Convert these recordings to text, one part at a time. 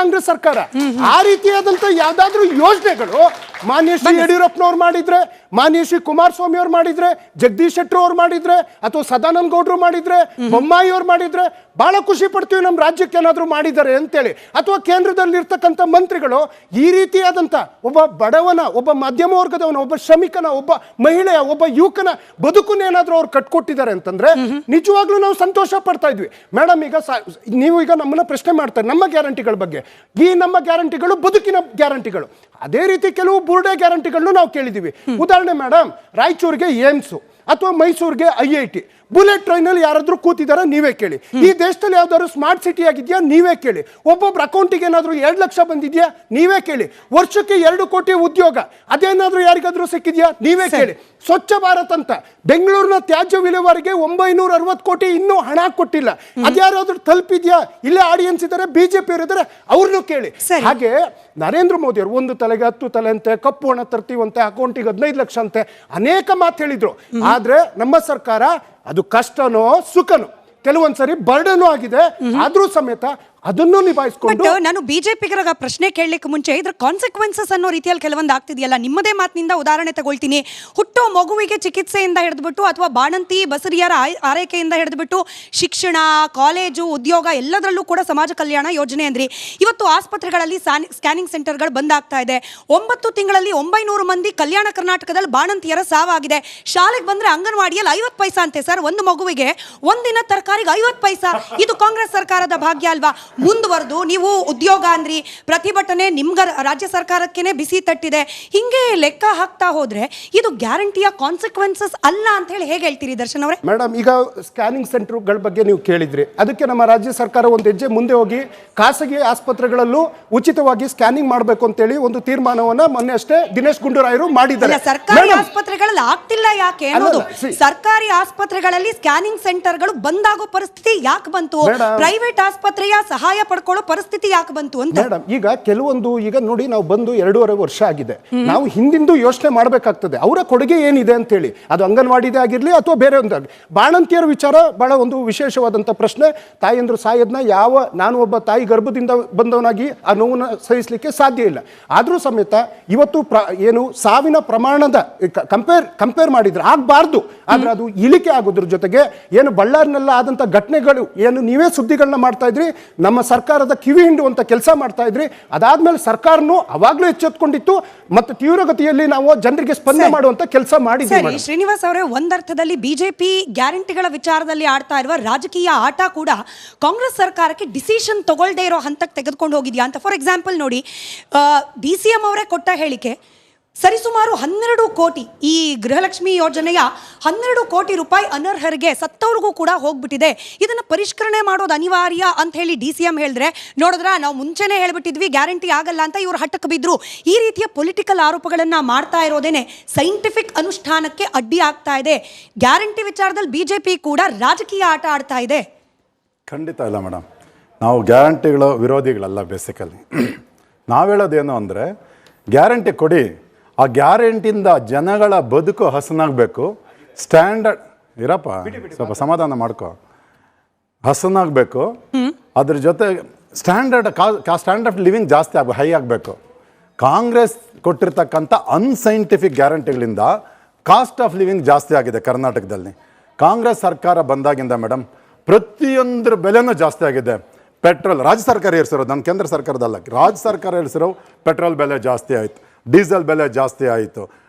ಕಾಂಗ್ರೆಸ್ ಸರ್ಕಾರ. ಆ ರೀತಿಯಾದಂತ ಯಾವ್ದಾದ್ರು ಯೋಜನೆಗಳು ಮಾನ್ಯ ಶ್ರೀ ಯಡಿಯೂರಪ್ಪನವ್ರು ಮಾಡಿದ್ರೆ, ಮಾನ್ಯ ಶ್ರೀ ಕುಮಾರಸ್ವಾಮಿ ಅವ್ರು ಮಾಡಿದ್ರೆ, ಜಗದೀಶ್ ಶೆಟ್ಟರ್ ಅವ್ರು ಮಾಡಿದ್ರೆ, ಅಥವಾ ಸದಾನಂದ ಗೌಡ್ರು ಮಾಡಿದ್ರೆ, ಬೊಮ್ಮಾಯಿ ಅವ್ರು ಮಾಡಿದ್ರೆ ಬಹಳ ಖುಷಿ ಪಡ್ತೀವಿ ನಮ್ಮ ರಾಜ್ಯಕ್ಕೆ ಏನಾದ್ರು ಮಾಡಿದ್ದಾರೆ ಅಂತೇಳಿ. ಅಥವಾ ಕೇಂದ್ರದಲ್ಲಿ ಇರ್ತಕ್ಕಂಥ ಮಂತ್ರಿಗಳು ಈ ರೀತಿಯಾದಂತ ಒಬ್ಬ ಬಡವನ, ಒಬ್ಬ ಮಧ್ಯಮ ವರ್ಗದವನ, ಒಬ್ಬ ಶ್ರಮಿಕನ, ಒಬ್ಬ ಮಹಿಳೆಯ, ಒಬ್ಬ ಯುವಕನ ಬದುಕನ್ನೇನಾದ್ರೂ ಅವ್ರು ಕಟ್ಕೊಟ್ಟಿದ್ದಾರೆ ಅಂತಂದ್ರೆ ನಿಜವಾಗ್ಲೂ ನಾವು ಸಂತೋಷ ಪಡ್ತಾ ಇದ್ವಿ. ಮೇಡಮ್, ಈಗ ನೀವು ಈಗ ನಮ್ಮನ್ನ ಪ್ರಶ್ನೆ ಮಾಡ್ತಾರೆ ನಮ್ಮ ಗ್ಯಾರಂಟಿಗಳ ಬಗ್ಗೆ. ಈ ನಮ್ಮ ಗ್ಯಾರಂಟಿಗಳು ಬದುಕಿನ ಗ್ಯಾರಂಟಿಗಳು. ಅದೇ ರೀತಿ ಕೆಲವು ಬುರ್ಡೆ ಗ್ಯಾರಂಟಿಗಳನ್ನು ನಾವು ಕೇಳಿದೀವಿ. ಉದಾಹರಣೆ ಮೇಡಮ್, ರಾಯಚೂರಿಗೆ ಏಮ್ಸು ಅಥವಾ ಮೈಸೂರಿಗೆ IIT. ಬುಲೆಟ್ ಟ್ರೈನಲ್ಲಿ ಯಾರಾದ್ರೂ ಕೂತಿದಾರ ನೀವೇ ಕೇಳಿ. ಈ ದೇಶದಲ್ಲಿ ಯಾವ್ದಾದ್ರು ಸ್ಮಾರ್ಟ್ ಸಿಟಿ ಆಗಿದ್ಯಾ ನೀವೇ ಕೇಳಿ. ಒಬ್ಬೊಬ್ರು ಅಕೌಂಟಿಗೆ ಏನಾದ್ರು 2 ಲಕ್ಷ ಬಂದಿದ್ಯಾ ನೀವೇ ಕೇಳಿ. ವರ್ಷಕ್ಕೆ 2 ಕೋಟಿ ಉದ್ಯೋಗ ಅದೇನಾದ್ರೂ ಯಾರಿಗಾದ್ರೂ ಸಿಕ್ಕಿದ್ಯಾ ನೀವೇ ಕೇಳಿ. ಸ್ವಚ್ಛ ಭಾರತ್ ಅಂತ ಬೆಂಗಳೂರಿನ ತ್ಯಾಜ್ಯ ವಿಲೇವಾರಿಗೆ 960 ಕೋಟಿ ಇನ್ನೂ ಹಣ ಕೊಟ್ಟಿಲ್ಲ. ಅದ್ಯಾರಾದ್ರೂ ತಲುಪಿದ್ಯಾ? ಇಲ್ಲೇ ಆಡಿಯನ್ಸ್ ಇದ್ದಾರೆ, ಬಿಜೆಪಿ ಅವರು ಇದ್ದಾರೆ, ಅವ್ರನ್ನೂ ಕೇಳಿ. ಹಾಗೆ ನರೇಂದ್ರ ಮೋದಿ ಅವರು 1 ತಲೆಗೆ 10 ತಲೆ ಅಂತೆ, ಕಪ್ಪು ಹಣ ತರ್ತೀವಂತೆ, ಅಕೌಂಟಿಗೆ 15 ಲಕ್ಷ ಅಂತೆ, ಅನೇಕ ಮಾತು ಹೇಳಿದ್ರು. ಆದ್ರೆ ನಮ್ಮ ಸರ್ಕಾರ ಅದು ಕಷ್ಟನೋ ಸುಖನೋ ಕೆಲವೊಂದ್ಸರಿ ಬರ್ಡನೂ ಆಗಿದೆ. ಆದ್ರೂ ಸಮೇತ ಅದನ್ನು ನಿಭಾಯಿಸಿಕೊಂಡು ನಾನು ಬಿಜೆಪಿಗರ ಪ್ರಶ್ನೆ ಕೇಳಲಿಕ್ಕೆ ಮುಂಚೆ ಇದ್ರ ಕಾನ್ಸಿಕ್ವೆನ್ಸಸ್ ಅನ್ನೋ ರೀತಿಯಲ್ಲಿ ಕೆಲವೊಂದು ಆಗ್ತಿದೆಯಲ್ಲ, ನಿಮ್ಮದೇ ಮಾತಿನಿಂದ ಉದಾಹರಣೆ ತಗೊಳ್ತೀನಿ. ಹುಟ್ಟೋ ಮಗುವಿಗೆ ಚಿಕಿತ್ಸೆಯಿಂದ ಹಿಡಿದ್ಬಿಟ್ಟು ಅಥವಾ ಬಾಣಂತಿ ಬಸರಿಯರ ಆರೈಕೆಯಿಂದ ಹಿಡಿದ್ಬಿಟ್ಟು ಶಿಕ್ಷಣ, ಕಾಲೇಜು, ಉದ್ಯೋಗ ಎಲ್ಲದರಲ್ಲೂ ಕೂಡ ಸಮಾಜ ಕಲ್ಯಾಣ ಯೋಜನೆ ಅಂದ್ರಿ. ಇವತ್ತು ಆಸ್ಪತ್ರೆಗಳಲ್ಲಿ ಸ್ಕ್ಯಾನಿಂಗ್ ಸೆಂಟರ್ಗಳು ಬಂದಾಗ್ತಾ ಇದೆ. 9 ತಿಂಗಳಲ್ಲಿ 900 ಮಂದಿ ಕಲ್ಯಾಣ ಕರ್ನಾಟಕದಲ್ಲಿ ಬಾಣಂತಿಯರ ಸಾವಾಗಿದೆ. ಶಾಲೆಗೆ ಬಂದ್ರೆ ಅಂಗನವಾಡಿಯಲ್ಲಿ 50 ಪೈಸಾ ಅಂತೆ ಸರ್ ಒಂದು ಮಗುವಿಗೆ. ಒಂದಿನ ತರಕಾರಿಗೆ 50 ಪೈಸಾ. ಇದು ಕಾಂಗ್ರೆಸ್ ಸರ್ಕಾರದ ಭಾಗ್ಯ ಅಲ್ವಾ? ಮುಂದುವರೆದು ನೀವು ಉದ್ಯೋಗ ಅಂದ್ರಿ, ಪ್ರತಿಭಟನೆ ನಿಮ್ಗ ರಾಜ್ಯ ಸರ್ಕಾರಕ್ಕೇನೆ ಬಿಸಿ ತಟ್ಟಿದೆ. ಹಿಂಗೆ ಲೆಕ್ಕ ಹಾಕ್ತಾ ಹೋದ್ರೆ ಇದು ಗ್ಯಾರಂಟಿಯ ಕಾನ್ಸಿಕ್ವೆನ್ಸಸ್ ಅಲ್ಲ ಅಂತ ಹೇಳಿ ಹೇಗೆ ಹೇಳ್ತೀರಿ ದರ್ಶನ್ ಅವರೇ? ಮೇಡಮ್, ಈಗ ಸ್ಕ್ಯಾನಿಂಗ್ ಸೆಂಟರ್ಗಳ ಬಗ್ಗೆ ನೀವು ಕೇಳಿದ್ರಿ. ಅದಕ್ಕೆ ನಮ್ಮ ರಾಜ್ಯ ಸರ್ಕಾರ ಒಂದು ಹೆಜ್ಜೆ ಮುಂದೆ ಹೋಗಿ ಖಾಸಗಿ ಆಸ್ಪತ್ರೆಗಳಲ್ಲೂ ಉಚಿತವಾಗಿ ಸ್ಕ್ಯಾನಿಂಗ್ ಮಾಡಬೇಕು ಅಂತೇಳಿ ಒಂದು ತೀರ್ಮಾನವನ್ನ ಮೊನ್ನೆ ಅಷ್ಟೇ ದಿನೇಶ್ ಗುಂಡೂರಾಯರು ಮಾಡಿದ್ದಾರೆ. ಸರ್ಕಾರಿ ಆಸ್ಪತ್ರೆಗಳಲ್ಲಿ ಆಗ್ತಿಲ್ಲ ಯಾಕೆ ಅನ್ನೋದು. ಸರ್ಕಾರಿ ಆಸ್ಪತ್ರೆಗಳಲ್ಲಿ ಸ್ಕ್ಯಾನಿಂಗ್ ಸೆಂಟರ್ಗಳು ಬಂದಾಗೋ ಪರಿಸ್ಥಿತಿ ಯಾಕೆ ಬಂತು? ಪ್ರೈವೇಟ್ ಆಸ್ಪತ್ರೆಯ ಸಹಾಯ ಪಡ್ಕೊಳ್ಳೋ ಪರಿಸ್ಥಿತಿ ಯಾಕೆ ಬಂತು ಅಂತ. ಮೇಡಮ್, ಈಗ ಕೆಲವೊಂದು ಈಗ ನೋಡಿ, ನಾವು ಬಂದು 2.5 ವರ್ಷ ಆಗಿದೆ. ನಾವು ಹಿಂದಿಂದು ಯೋಚನೆ ಮಾಡಬೇಕಾಗ್ತದೆ ಅವರ ಕೊಡುಗೆ ಏನಿದೆ ಅಂತ ಹೇಳಿ. ಅದು ಅಂಗನವಾಡಿದೇ ಆಗಿರ್ಲಿ ಅಥವಾ ಬೇರೆ ಒಂದಾಗಲಿ. ಬಾಣಂತಿಯರ ವಿಚಾರ ಬಹಳ ಒಂದು ವಿಶೇಷವಾದಂಥ ಪ್ರಶ್ನೆ. ತಾಯಂದ್ರು ಸಾಯೋದನ್ನ ನಾನು ಒಬ್ಬ ತಾಯಿ ಗರ್ಭದಿಂದ ಬಂದವನಾಗಿ ಆ ನೋವನ್ನು ಸಹಿಸಲಿಕ್ಕೆ ಸಾಧ್ಯ ಇಲ್ಲ. ಆದರೂ ಸಮೇತ ಇವತ್ತು ಏನು ಸಾವಿನ ಪ್ರಮಾಣದ ಕಂಪೇರ್ ಮಾಡಿದ್ರೆ ಆಗಬಾರ್ದು. ಆದ್ರೆ ಅದು ಇಳಿಕೆ ಆಗೋದ್ರ ಜೊತೆಗೆ ಏನು ಬಳ್ಳಾರಿನೆಲ್ಲ ಆದಂಥ ಘಟನೆಗಳು ಏನು ನೀವೇ ಸುದ್ದಿಗಳನ್ನ ಮಾಡ್ತಾ ಇದ್ರಿ, ನಮ್ಮ ಸರ್ಕಾರದ ಕಿವಿ ಹಿಂಡುವಂತ ಕೆಲಸ ಮಾಡ್ತಾ ಇದ್ರಿ. ಅದಾದ್ಮೇಲೆ ಸರ್ಕಾರನು ಅವಾಗ್ಲೂ ಎಚ್ಚೆತ್ತುಕೊಂಡಿತ್ತು ಮತ್ತು ತೀವ್ರಗತಿಯಲ್ಲಿ ನಾವು ಜನರಿಗೆ ಸ್ಪಂದನೆ ಮಾಡುವಂತ ಕೆಲಸ ಮಾಡಿದ್ವಿ. ಶ್ರೀನಿವಾಸ್ ಅವರೇ, ಒಂದರ್ಥದಲ್ಲಿ ಬಿಜೆಪಿ ಗ್ಯಾರಂಟಿಗಳ ವಿಚಾರದಲ್ಲಿ ಆಡ್ತಾ ಇರುವ ರಾಜಕೀಯ ಆಟ ಕೂಡ ಕಾಂಗ್ರೆಸ್ ಸರ್ಕಾರಕ್ಕೆ ಡಿಸಿಷನ್ ತಗೊಳ್ಳದೇ ಇರೋ ಹಂತಕ್ಕೆ ತೆಗೆದುಕೊಂಡು ಹೋಗಿದ್ಯಾ ಅಂತ. ಫಾರ್ ಎಕ್ಸಾಂಪಲ್ ನೋಡಿ, DCM ಅವರೇ ಕೊಟ್ಟ ಹೇಳಿಕೆ ಸರಿಸುಮಾರು 12 ಕೋಟಿ ಈ ಗೃಹಲಕ್ಷ್ಮಿ ಯೋಜನೆಯ 12 ಕೋಟಿ ರೂಪಾಯಿ ಅನರ್ಹರಿಗೆ ಸತ್ತವ್ರಿಗೂ ಕೂಡ ಹೋಗ್ಬಿಟ್ಟಿದೆ. ಇದನ್ನ ಪರಿಷ್ಕರಣೆ ಮಾಡೋದು ಅನಿವಾರ್ಯ ಅಂತ ಹೇಳಿ DCM ಹೇಳಿದ್ರೆ, ನೋಡಿದ್ರ ನಾವು ಮುಂಚೆನೆ ಹೇಳ್ಬಿಟ್ಟಿದ್ವಿ ಗ್ಯಾರಂಟಿ ಆಗಲ್ಲ ಅಂತ ಇವ್ರು ಹಟ್ಟಕ್ಕೆ ಬಿದ್ರು. ಈ ರೀತಿಯ ಪೊಲಿಟಿಕಲ್ ಆರೋಪಗಳನ್ನ ಮಾಡ್ತಾ ಇರೋದೇನೆ ಸೈಂಟಿಫಿಕ್ ಅನುಷ್ಠಾನಕ್ಕೆ ಅಡ್ಡಿ ಆಗ್ತಾ ಇದೆ. ಗ್ಯಾರಂಟಿ ವಿಚಾರದಲ್ಲಿ ಬಿಜೆಪಿ ಕೂಡ ರಾಜಕೀಯ ಆಟ ಆಡ್ತಾ ಇದೆ. ಖಂಡಿತ ಇಲ್ಲ ಮೇಡಮ್, ನಾವು ಗ್ಯಾರಂಟಿಗಳ ವಿರೋಧಿಗಳಲ್ಲ. ಬೇಸಿಕಲಿ ನಾವು ಹೇಳೋದೇನು ಅಂದರೆ, ಗ್ಯಾರಂಟಿ ಕೊಡಿ, ಆ ಗ್ಯಾರಂಟಿಯಿಂದ ಜನಗಳ ಬದುಕು ಹಸನಾಗಬೇಕು. ಸ್ಟ್ಯಾಂಡರ್ಡ್ ಇರಪ್ಪ, ಸ್ವಲ್ಪ ಸಮಾಧಾನ ಮಾಡ್ಕೊ, ಹಸನಾಗಬೇಕು. ಅದ್ರ ಜೊತೆ ಸ್ಟ್ಯಾಂಡರ್ಡ್ ಆಫ್ ಲಿವಿಂಗ್ ಜಾಸ್ತಿ ಹೈ ಆಗಬೇಕು. ಕಾಂಗ್ರೆಸ್ ಕೊಟ್ಟಿರ್ತಕ್ಕಂಥ ಅನ್ಸೈಂಟಿಫಿಕ್ ಗ್ಯಾರಂಟಿಗಳಿಂದ ಕಾಸ್ಟ್ ಆಫ್ ಲಿವಿಂಗ್ ಜಾಸ್ತಿ ಆಗಿದೆ ಕರ್ನಾಟಕದಲ್ಲಿ. ಕಾಂಗ್ರೆಸ್ ಸರ್ಕಾರ ಬಂದಾಗಿಂದ ಮೇಡಮ್ ಪ್ರತಿಯೊಂದ್ರ ಬೆಲೆನೂ ಜಾಸ್ತಿ ಆಗಿದೆ. ಪೆಟ್ರೋಲ್ ರಾಜ್ಯ ಸರ್ಕಾರ ಏರಿಸಿರೋದು, ನಮ್ಮ ಕೇಂದ್ರ ಸರ್ಕಾರದಲ್ಲ, ರಾಜ್ಯ ಸರ್ಕಾರ ಏರಿಸಿರೋ ಪೆಟ್ರೋಲ್ ಬೆಲೆ ಜಾಸ್ತಿ ಆಯಿತು, ಡೀಸೆಲ್ ಬೆಲೆ ಜಾಸ್ತಿ ಆಯಿತು,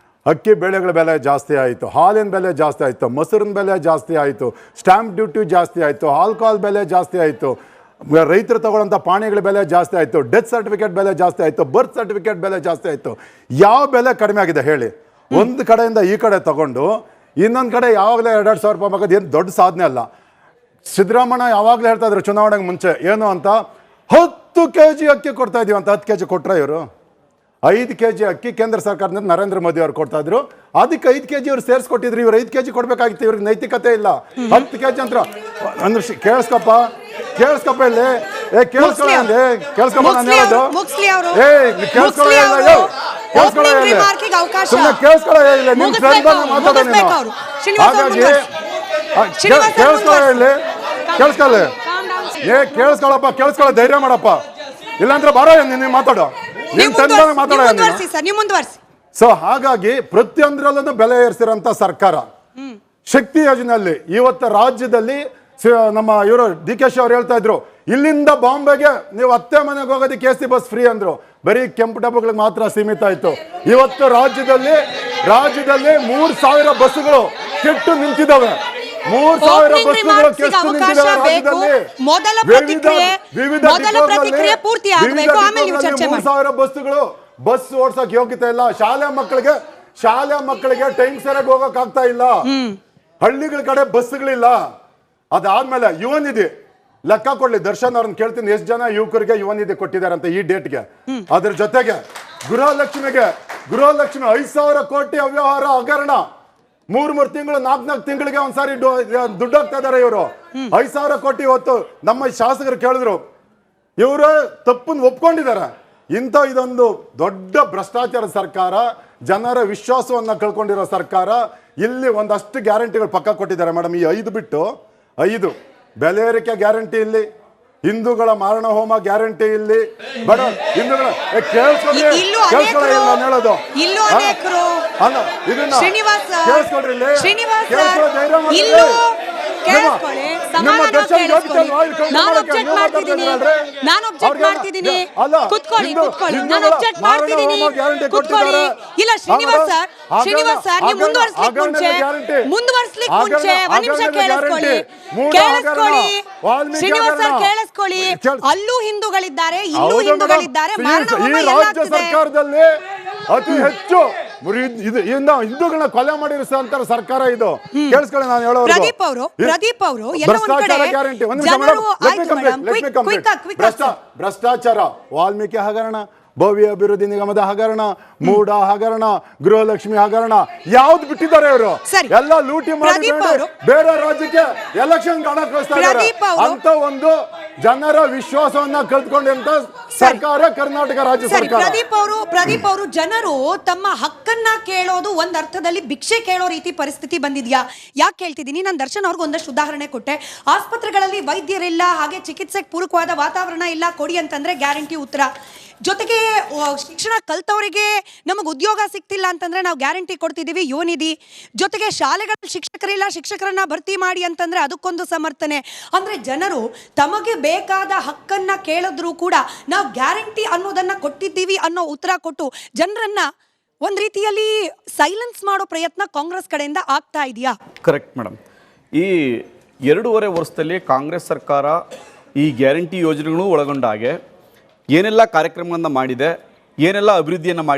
ಅಕ್ಕಿ ಬೇಳೆಗಳ ಬೆಲೆ ಜಾಸ್ತಿ ಆಯಿತು, ಹಾಲಿನ ಬೆಲೆ ಜಾಸ್ತಿ ಆಯಿತು, ಮೊಸರಿನ ಬೆಲೆ ಜಾಸ್ತಿ ಆಯಿತು, ಸ್ಟ್ಯಾಂಪ್ ಡ್ಯೂಟಿ ಜಾಸ್ತಿ ಆಯಿತು, ಆಲ್ಕೋಹಾಲ್ ಬೆಲೆ ಜಾಸ್ತಿ ಆಯಿತು, ರೈತರು ತಗೊಳ್ಳೋಂಥ ಪಾಣಿಗಳ ಬೆಲೆ ಜಾಸ್ತಿ ಆಯಿತು, ಡೆತ್ ಸರ್ಟಿಫಿಕೇಟ್ ಬೆಲೆ ಜಾಸ್ತಿ ಆಯಿತು, ಬರ್ತ್ ಸರ್ಟಿಫಿಕೇಟ್ ಬೆಲೆ ಜಾಸ್ತಿ ಆಯಿತು. ಯಾವ ಬೆಲೆ ಕಡಿಮೆ ಆಗಿದೆ ಹೇಳಿ? ಒಂದು ಕಡೆಯಿಂದ ಈ ಕಡೆ ತಗೊಂಡು ಇನ್ನೊಂದು ಕಡೆ ಯಾವಾಗಲೇ 2,000 ರೂಪಾಯಿ ಮಗದು ಏನು ದೊಡ್ಡ ಸಾಧನೆ ಅಲ್ಲ. ಸಿದ್ದರಾಮಯ್ಯ ಯಾವಾಗಲೇ ಹೇಳ್ತಾ ಇದ್ರು ಚುನಾವಣೆಗೆ ಮುಂಚೆ ಏನು ಅಂತ, 10 kg ಅಕ್ಕಿ ಕೊಡ್ತಾ ಇದೀವಿ ಅಂತ. 10 kg ಕೊಟ್ರೆ ಇವರು 5 kg ಅಕ್ಕಿ ಕೇಂದ್ರ ಸರ್ಕಾರದಿಂದ ನರೇಂದ್ರ ಮೋದಿ ಅವ್ರು ಕೊಡ್ತಾ ಇದ್ರು. ಅದಕ್ಕೆ 5 kg ಇವ್ರು ಸೇರಿಸ್ಕೊಟ್ಟಿದ್ರು. ಇವ್ರು 5 kg ಕೊಡ್ಬೇಕಾಗಿತ್ತು. ಇವ್ರಿಗೆ ನೈತಿಕತೆ ಇಲ್ಲ. 10 kg ಅಂತ ಅಂದ್ರೆ ಕೇಳಿಸ್ಕಪ್ಪ ಇಲ್ಲಿ, ಕೇಳಿಸ್ಕೊಳ್ಳ ಇಲ್ಲಿ, ಕೇಳಿಸ್ಕೊಪ್ಪ ನಾನು ಹೇಳೋದು, ಸುಮ್ಮನೆ ಕೇಳಿಸ್ಕೊಳ್ಳ ಇಲ್ಲ, ನಿಮ್ ಫ್ರೆಂಡ್ ಬಂದು ಮಾತಾಡೋ ನೀನು. ಹಾಗಾಗಿ ಕೇಳಿಸ್ಕೊಳ್ಳ ಇಲ್ಲಿ, ಕೇಳಿಸ್ಕೊಳ್ಳಿ, ಕೇಳಿಸ್ಕೊಳ್ಳಪ್ಪ, ಕೇಳಿಸ್ಕೊಳ್ಳೋ ಧೈರ್ಯ ಮಾಡಪ್ಪ. ಇಲ್ಲಾಂದ್ರೆ ಬರೋ ನೀನು ಮಾತಾಡೋ, ನೀನ್ ಮಾತಾಡೋ. ನೀವು ಮುಂದುವರಿಸಿ. ಸೊ ಹಾಗಾಗಿ ಪ್ರತಿಯೊಂದರಲ್ಲೂ ಬೆಲೆ ಏರಿಸಿರೋಂಥ ಸರ್ಕಾರ. ಶಕ್ತಿ ಯೋಜನೆಯಲ್ಲಿ ಇವತ್ತು ರಾಜ್ಯದಲ್ಲಿ ನಮ್ಮ ಇವರು DK ಶಿ ಅವ್ರು ಹೇಳ್ತಾ ಇದ್ರು, ಇಲ್ಲಿಂದ ಬಾಂಬೆಗೆ ನೀವು ಅತ್ತೆ ಮನೆಗೆ ಹೋಗೋದಕ್ಕೆ AC ಬಸ್ ಫ್ರೀ ಅಂದ್ರು. ಬರೀ ಕೆಂಪು ಡಬ್ಬಗಳಿಗೆ ಮಾತ್ರ ಸೀಮಿತ ಆಯ್ತು. ಇವತ್ತು ರಾಜ್ಯದಲ್ಲಿ 3000 ಬಸ್ಸುಗಳು ಕೆಟ್ಟು ನಿಂತಿದ್ದಾವೆ. 3000 ಬಸ್ಸುಗಳು ಕೆಟ್ಟು ನಿಂತಿದ್ದಾವೆ ರಾಜ್ಯದಲ್ಲಿ. ವಿವಿಧ 3000 ಬಸ್ಸುಗಳು ಬಸ್ ಓಡ್ಸಕ್ ಯೋಗ್ಯತೆ ಇಲ್ಲ. ಶಾಲೆ ಮಕ್ಕಳಿಗೆ ಟೈಮ್ ಸರಿಯಾಗಿ ಹೋಗಕ್ ಆಗ್ತಾ ಇಲ್ಲ. ಹಳ್ಳಿಗಳ ಕಡೆ ಬಸ್ಗಳಿಲ್ಲ. ಅದಾದ್ಮೇಲೆ ಯುವ ನಿಧಿ ಲೆಕ್ಕ ಕೊಡ್ಲಿ. ದರ್ಶನ್ ಅವ್ರನ್ನ ಕೇಳ್ತೀನಿ, ಎಷ್ಟು ಜನ ಯುವಕರಿಗೆ ಯುವ ನಿಧಿ ಕೊಟ್ಟಿದ್ದಾರೆ ಅಂತ ಈ ಡೇಟ್ಗೆ. ಅದ್ರ ಜೊತೆಗೆ ಗೃಹಲಕ್ಷ್ಮಿ 5,000 ಕೋಟಿ ಅವ್ಯವಹಾರ ಹಗರಣ. 3 ತಿಂಗಳು 4 ತಿಂಗಳಿಗೆ ಒಂದ್ಸಾರಿ ದುಡ್ಡು ಹಾಕ್ತಾ ಇದಾರೆ ಇವರು. 5,000 ಕೋಟಿ. ಇವತ್ತು ನಮ್ಮ ಶಾಸಕರು ಕೇಳಿದ್ರು, ಇವರು ತಪ್ಪನ್ನು ಒಪ್ಕೊಂಡಿದ್ದಾರೆ. ಇದೊಂದು ದೊಡ್ಡ ಭ್ರಷ್ಟಾಚಾರ ಸರ್ಕಾರ, ಜನರ ವಿಶ್ವಾಸವನ್ನ ಕಳ್ಕೊಂಡಿರೋ ಸರ್ಕಾರ. ಇಲ್ಲಿ ಒಂದಷ್ಟು ಗ್ಯಾರಂಟಿಗಳು ಪಕ್ಕ ಕೊಟ್ಟಿದ್ದಾರೆ ಮೇಡಮ್. ಈ 5 ಬಿಟ್ಟು 5 ಬೆಲೆ ಏರಿಕೆ ಗ್ಯಾರಂಟಿ ಇಲ್ಲಿ, ಹಿಂದೂಗಳ ಮಾರಣ ಹೋಮ ಗ್ಯಾರಂಟಿ ಇಲ್ಲಿ. ಬಡ ಹಿಂದೂಗಳ ಕೇಳಿಸ್ಕೊಳ್ರಿ, ಹೇಳೋದು ಅಲ್ಲೂ ಹಿಂದೂಗಳಿದ್ದಾರೆ, ಇಲ್ಲೂ ಹಿಂದೂಗಳಿದ್ದಾರೆ. ರಾಜ್ಯ ಸರ್ಕಾರದಲ್ಲಿ ಅತಿ ಹೆಚ್ಚು ಹಿಂದೂಗಳನ್ನ ಕೊಲೆ ಮಾಡಿರುವಂತ ಸರ್ಕಾರ ಇದು. ಕೇಳಿಸ್ಕೊಳ್ಳಿ ನಾನು ಹೇಳೋದು. ಪ್ರದೀಪ್ ಅವರು ಭ್ರಷ್ಟಾಚಾರ ಗ್ಯಾರಂಟಿ. ಭ್ರಷ್ಟಾಚಾರ, ವಾಲ್ಮೀಕಿ ಹಗರಣ, ಭವ್ಯ ಅಭಿವೃದ್ಧಿ ನಿಗಮದ ಹಗರಣ, ಮೂಡ ಹಗರಣ, ಗೃಹಲಕ್ಷ್ಮಿ ಹಗರಣ, ಯಾವ್ದು ಬಿಟ್ಟಿದ್ದಾರೆ ಇವರು? ಎಲ್ಲ ಲೂಟಿ ಮಾಡಿ ಬೇರೆ ರಾಜ್ಯಕ್ಕೆ ಎಲೆಕ್ಷನ್ ಹಣ ಕಳಿಸ್ತಾ ಇದ್ದಾರೆ. ಅಂತ ಒಂದು ಜನರ ವಿಶ್ವಾಸವನ್ನ ಕಳ್ಕೊಂಡಂತ ಸರ್ಕಾರ ಕರ್ನಾಟಕ ರಾಜ್ಯ ಸರ್ಕಾರ. ಪ್ರದೀಪ್ ಅವರು ಜನರು ತಮ್ಮ ಹಕ್ಕನ್ನ ಕೇಳೋದು ಒಂದ್ ಅರ್ಥದಲ್ಲಿ ಭಿಕ್ಷೆ ಕೇಳೋ ರೀತಿ ಪರಿಸ್ಥಿತಿ ಬಂದಿದ್ಯಾ? ಯಾಕೆ ಕೇಳ್ತಿದ್ದೀನಿ, ನಾನು ದರ್ಶನ್ ಅವ್ರಿಗೆ ಒಂದಷ್ಟು ಉದಾಹರಣೆ ಕೊಟ್ಟೆ. ಆಸ್ಪತ್ರೆಗಳಲ್ಲಿ ವೈದ್ಯರಿಲ್ಲ, ಹಾಗೆ ಚಿಕಿತ್ಸೆಗೆ ಪೂರಕವಾದ ವಾತಾವರಣ ಇಲ್ಲ, ಕೊಡಿ ಅಂತಂದ್ರೆ ಗ್ಯಾರಂಟಿ ಉತ್ತರ. ಜೊತೆಗೆ ಶಿಕ್ಷಣ ಕಲ್ತವರಿಗೆ ನಮಗೆ ಉದ್ಯೋಗ ಸಿಗ್ತಿಲ್ಲ ಅಂತಂದ್ರೆ ನಾವು ಗ್ಯಾರಂಟಿ ಕೊಡ್ತಿದ್ದೀವಿ, ಯುವ ನಿಧಿ. ಜೊತೆಗೆ ಶಾಲೆಗಳಲ್ಲಿ ಶಿಕ್ಷಕರಿಲ್ಲ, ಶಿಕ್ಷಕರನ್ನ ಭರ್ತಿ ಮಾಡಿ ಅಂತಂದ್ರೆ ಅದಕ್ಕೊಂದು ಸಮರ್ಥನೆ. ಅಂದ್ರೆ ಜನರು ತಮಗೆ ಬೇಕಾದ ಹಕ್ಕನ್ನ ಕೇಳಿದ್ರು ಕೂಡ ನಾವು ಗ್ಯಾರಂಟಿ ಅನ್ನೋದನ್ನ ಕೊಟ್ಟಿದ್ದೀವಿ ಅನ್ನೋ ಉತ್ತರ ಕೊಟ್ಟು ಜನರನ್ನ ಒಂದ್ ರೀತಿಯಲ್ಲಿ ಸೈಲೆನ್ಸ್ ಮಾಡೋ ಪ್ರಯತ್ನ ಕಾಂಗ್ರೆಸ್ ಕಡೆಯಿಂದ ಆಗ್ತಾ ಇದೆಯಾ? Correct madam. ಈ 2.5 ವರ್ಷದಲ್ಲಿ ಕಾಂಗ್ರೆಸ್ ಸರ್ಕಾರ ಈ ಗ್ಯಾರಂಟಿ ಯೋಜನೆಗಳು ಒಳಗೊಂಡ ಹಾಗೆ ಏನೆಲ್ಲ ಕಾರ್ಯಕ್ರಮಗಳನ್ನು ಮಾಡಿದೆ, ಏನೆಲ್ಲ ಅಭಿವೃದ್ಧಿಯನ್ನು ಮಾಡಿದೆ